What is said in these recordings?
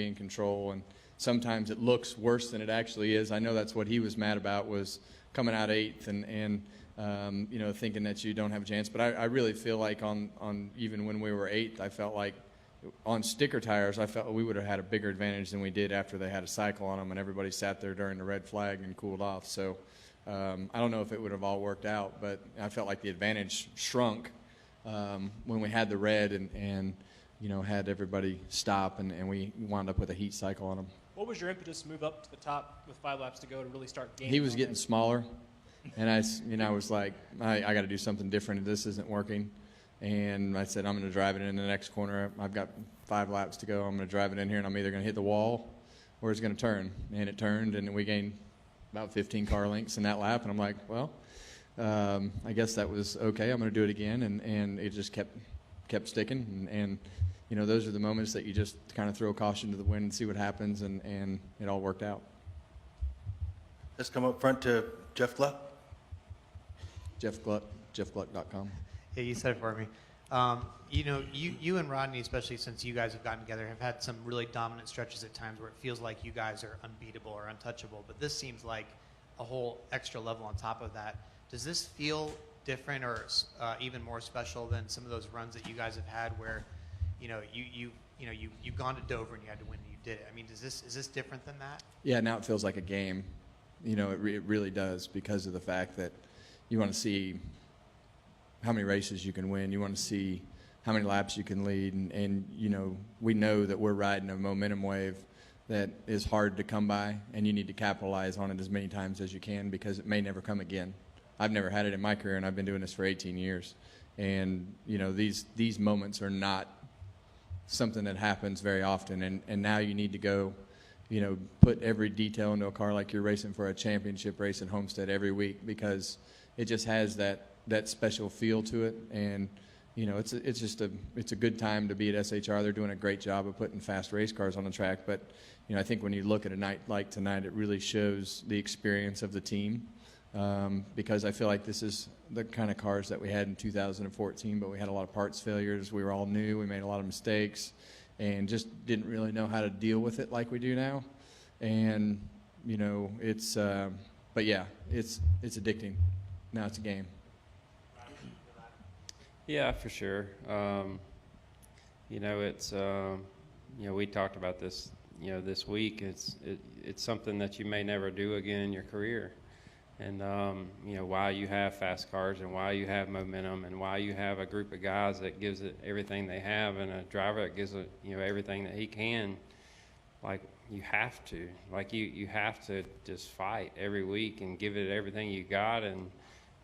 in control, and sometimes it looks worse than it actually is. I know that's what he was mad about, was coming out 8th and you know, thinking that you don't have a chance. But I really feel like on even when we were 8th, I felt like on sticker tires, I felt we would have had a bigger advantage than we did after they had a cycle on them and everybody sat there during the red flag and cooled off. So I don't know if it would have all worked out, but I felt like the advantage shrunk when we had the red and you know, had everybody stop and we wound up with a heat cycle on them. What was your impetus to move up to the top with 5 laps to go to really start gaining? He was getting smaller, and I was like, I got to do something different. This isn't working. And I said, I'm going to drive it in the next corner. I've got 5 laps to go. I'm going to drive it in here, and I'm either going to hit the wall or it's going to turn. And it turned, and we gained about 15 car lengths in that lap. And I'm like, well, I guess that was okay. I'm going to do it again. And it just kept sticking. And you know, those are the moments that you just kind of throw caution to the wind and see what happens, and it all worked out. Let's come up front to Jeff Gluck. Jeff Gluck, jeffgluck.com. Yeah, you said it for me. You know, you and Rodney, especially since you guys have gotten together, have had some really dominant stretches at times where it feels like you guys are unbeatable or untouchable, but this seems like a whole extra level on top of that. Does this feel different or even more special than some of those runs that you guys have had where, you know, you've gone to Dover and you had to win and you did it? I mean, is this different than that? Yeah, now it feels like a game. You know, it really does, because of the fact that you want to see how many races you can win. You want to see how many laps you can lead. And you know, we know that we're riding a momentum wave that is hard to come by, and you need to capitalize on it as many times as you can, because it may never come again. I've never had it in my career, and I've been doing this for 18 years. And, you know, these moments are not something that happens very often. And now you need to go, you know, put every detail into a car like you're racing for a championship race at Homestead every week, because it just has that special feel to it. And you know, it's a good time to be at SHR. They're doing a great job of putting fast race cars on the track. But you know, I think when you look at a night like tonight, it really shows the experience of the team, because I feel like this is the kind of cars that we had in 2014, but we had a lot of parts failures. We were all new. We made a lot of mistakes and just didn't really know how to deal with it like we do now. And you know, it's but yeah, it's addicting. Now it's a game. Yeah, for sure. You know, it's you know, we talked about this, you know, this week. It's something that you may never do again in your career. And you know, why you have fast cars and why you have momentum and why you have a group of guys that gives it everything they have and a driver that gives it, you know, everything that he can. Like, you have to. Like, you have to just fight every week and give it everything you got. And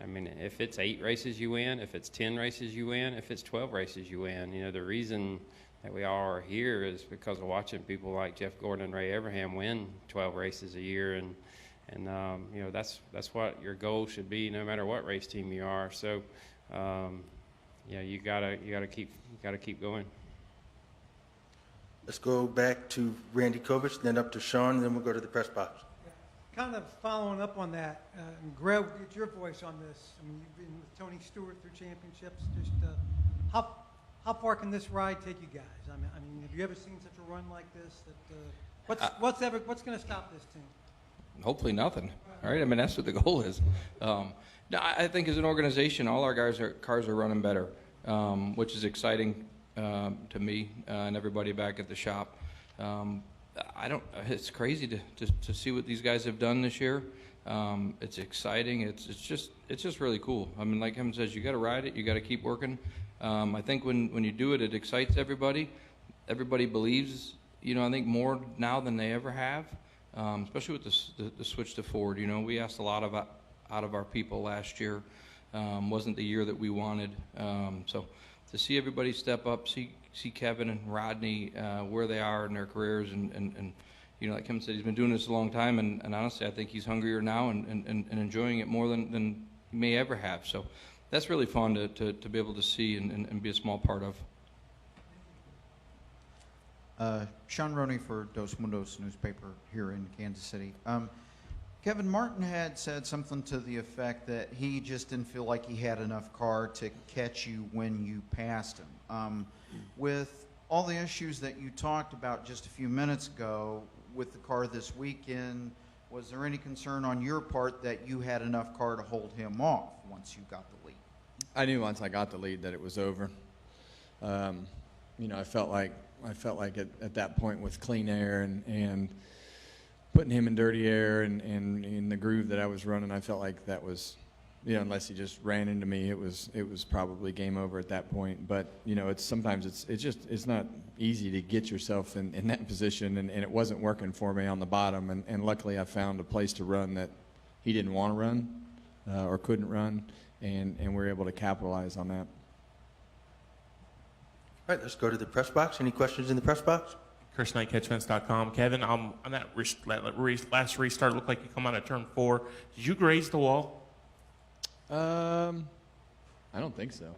I mean, if it's 8 races you win, if it's 10 races you win, if it's 12 races you win, you know, the reason that we all are here is because of watching people like Jeff Gordon and Ray Abraham win 12 races a year. And you know, that's what your goal should be, no matter what race team you are. So, yeah, you gotta keep going. Let's go back to Randy Kovich, then up to Sean, and then we'll go to the press box. Kind of following up on that, and Greg, get your voice on this. I mean, you've been with Tony Stewart through championships. Just how far can this ride take you guys? I mean, have you ever seen such a run like this? That what's going to stop this team? Hopefully nothing. All right. I mean, that's what the goal is. No, I think as an organization, all our cars are running better, which is exciting to me and everybody back at the shop. It's crazy to see what these guys have done this year. It's exciting. It's just really cool. I mean, like Kevin says, you got to ride it. You got to keep working. I think when you do it, it excites everybody. Everybody believes, you know, I think more now than they ever have, especially with the switch to Ford. You know, we asked a lot out of our people last year. Wasn't the year that we wanted. So to see everybody step up, see Kevin and Rodney where they are in their careers, and you know, like Kevin said, he's been doing this a long time, and honestly, I think he's hungrier now and enjoying it more than he may ever have. So that's really fun to be able to see and be a small part of. Sean Roney for Dos Mundos newspaper here in Kansas City. Kevin Martin had said something to the effect that he just didn't feel like he had enough car to catch you when you passed him. With all the issues that you talked about just a few minutes ago with the car this weekend, was there any concern on your part that you had enough car to hold him off once you got the lead? I knew once I got the lead that it was over. You know, I felt like at that point with clean air and putting him in dirty air and in the groove that I was running, I felt like that was, you know, unless he just ran into me, it was probably game over at that point. But you know, sometimes it's not easy to get yourself in that position, and it wasn't working for me on the bottom. And luckily, I found a place to run that he didn't want to run or couldn't run, and we were able to capitalize on that. All right, let's go to the press box. Any questions in the press box? Chris Knight, catchfence.com. Kevin, on that last restart, it looked like you come out of turn 4. Did you graze the wall? I don't think so.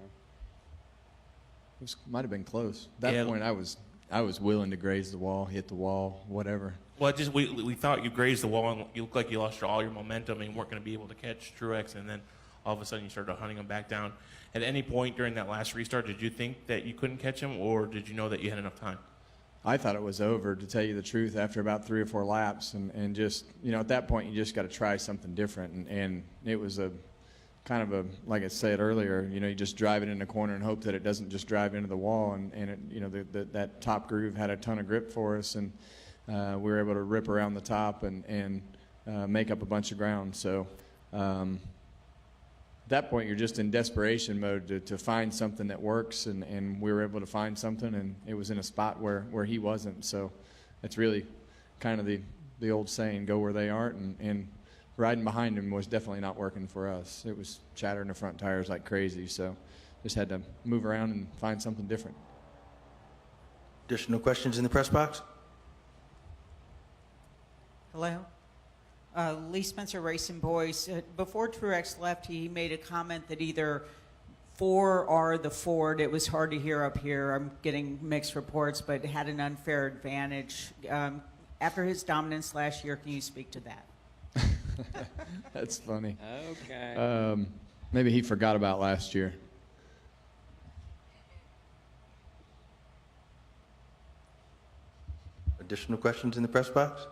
It might have been close. At that point, I was willing to graze the wall, hit the wall, whatever. Well, just we thought you grazed the wall, and you looked like you lost all your momentum and you weren't going to be able to catch Truex, and then all of a sudden you started hunting him back down. At any point during that last restart, did you think that you couldn't catch him, or did you know that you had enough time? I thought it was over, to tell you the truth, after about 3 or 4 laps, and just, you know, at that point you just got to try something different, and it was a kind of a, like I said earlier, you know, you just drive it in the corner and hope that it doesn't just drive into the wall, and it, you know, that top groove had a ton of grip for us, and we were able to rip around the top and make up a bunch of ground. So at that point you're just in desperation mode to find something that works, and we were able to find something, and it was in a spot where he wasn't. So it's really kind of the old saying, go where they aren't, and riding behind him was definitely not working for us. It was chattering the front tires like crazy, so just had to move around and find something different. Additional questions in the press box? Hello? Lee Spencer Racing Boys. Before Truex left, he made a comment that either Ford or the Ford, it was hard to hear up here, I'm getting mixed reports, but had an unfair advantage. After his dominance last year, can you speak to that? That's funny. Okay. Maybe he forgot about last year. Additional questions in the press box?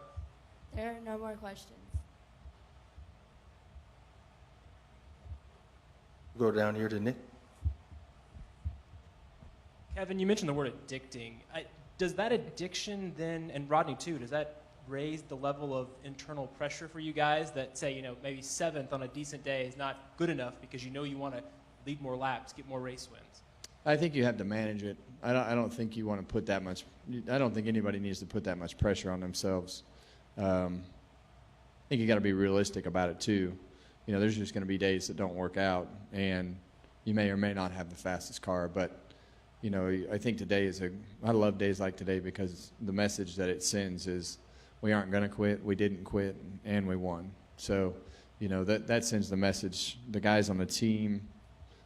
There are no more questions. Go down here to Nick. Kevin, you mentioned the word addicting. Does that addiction then, and Rodney too, does that raise the level of internal pressure for you guys that say, you know, maybe 7th on a decent day is not good enough because you know you want to lead more laps, get more race wins? I think you have to manage it. I don't think you want to put that much. I don't think anybody needs to put that much pressure on themselves. I think you got to be realistic about it too. You know, there's just going to be days that don't work out, and you may or may not have the fastest car. But you know, I think today I love days like today because the message that it sends is, we aren't going to quit, we didn't quit, and we won. So, you know, that sends the message. The guys on the team,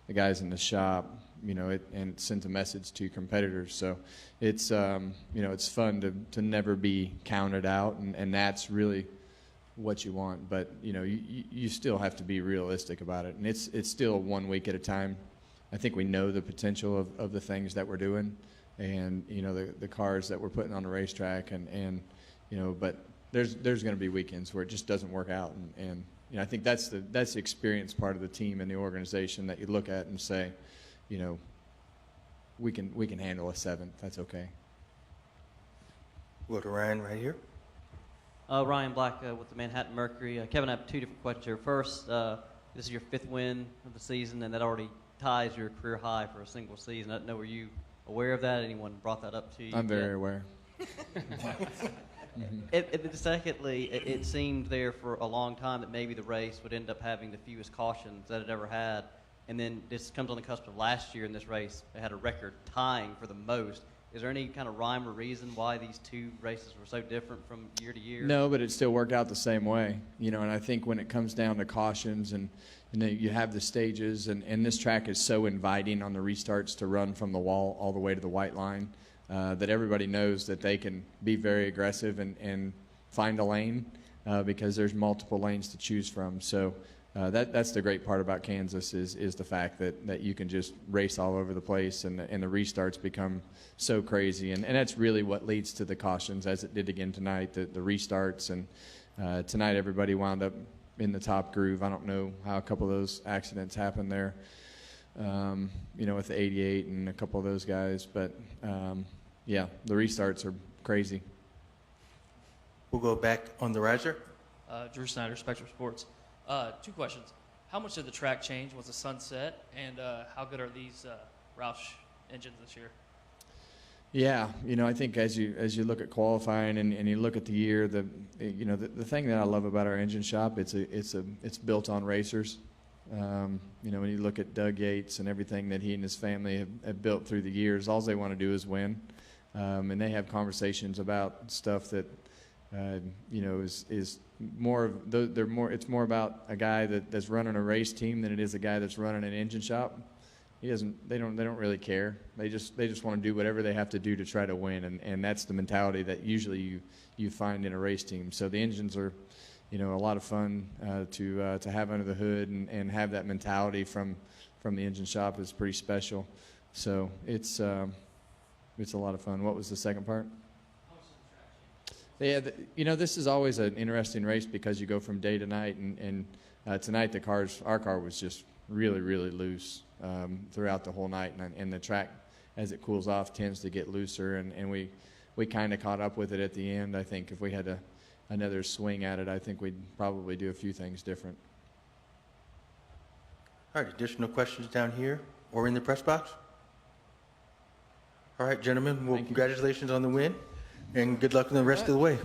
the guys in the shop, you know, and it sends a message to competitors. So it's, you know, it's fun to never be counted out, and that's really what you want. But, you know, you still have to be realistic about it. And it's still 1 week at a time. I think we know the potential of the things that we're doing and, you know, the cars that we're putting on the racetrack and you know, but there's going to be weekends where it just doesn't work out, and you know, I think that's the experience part of the team and the organization that you look at and say, you know, we can handle a 7th. That's okay. Go to Ryan right here. Ryan Black with the Manhattan Mercury. Kevin, I have 2 different questions here. First, this is your 5th win of the season, and that already ties your career high for a single season. I don't know, were you aware of that? Anyone brought that up to you? I'm very aware. Secondly, it seemed there for a long time that maybe the race would end up having the fewest cautions that it ever had. And then this comes on the cusp of last year in this race. It had a record tying for the most. Is there any kind of rhyme or reason why these 2 races were so different from year to year? No, but it still worked out the same way. You know, and I think when it comes down to cautions and you have the stages, and this track is so inviting on the restarts to run from the wall all the way to the white line, that everybody knows that they can be very aggressive and find a lane because there's multiple lanes to choose from. So that's the great part about Kansas is the fact that you can just race all over the place, and the restarts become so crazy, and that's really what leads to the cautions, as it did again tonight, the restarts. And tonight everybody wound up in the top groove. I don't know how a couple of those accidents happened there, with the 88 and a couple of those guys, but yeah, the restarts are crazy. We'll go back on the riser. Drew Snyder, Spectrum Sports. 2 questions. How much did the track change? Was the sunset? And how good are these Roush engines this year? Yeah, I think as you look at qualifying and you look at the year, the thing that I love about our engine shop, it's built on racers. When you look at Doug Yates and everything that he and his family have built through the years, all they want to do is win, and they have conversations about stuff that is more of they're more. It's more about a guy that's running a race team than it is a guy that's running an engine shop. They don't really care. They just want to do whatever they have to do to try to win, and that's the mentality that usually you find in a race team. So the engines are, a lot of fun to have under the hood, and have that mentality from the engine shop is pretty special. So it's a lot of fun. What was the second part? Yeah, this is always an interesting race because you go from day to night, and tonight our car was just really, really loose throughout the whole night, and the track, as it cools off, tends to get looser, and we kind of caught up with it at the end. I think if we had another swing at it, I think we'd probably do a few things different. All right, additional questions down here or in the press box? All right, gentlemen, well, congratulations on the win, and good luck in the rest of the way.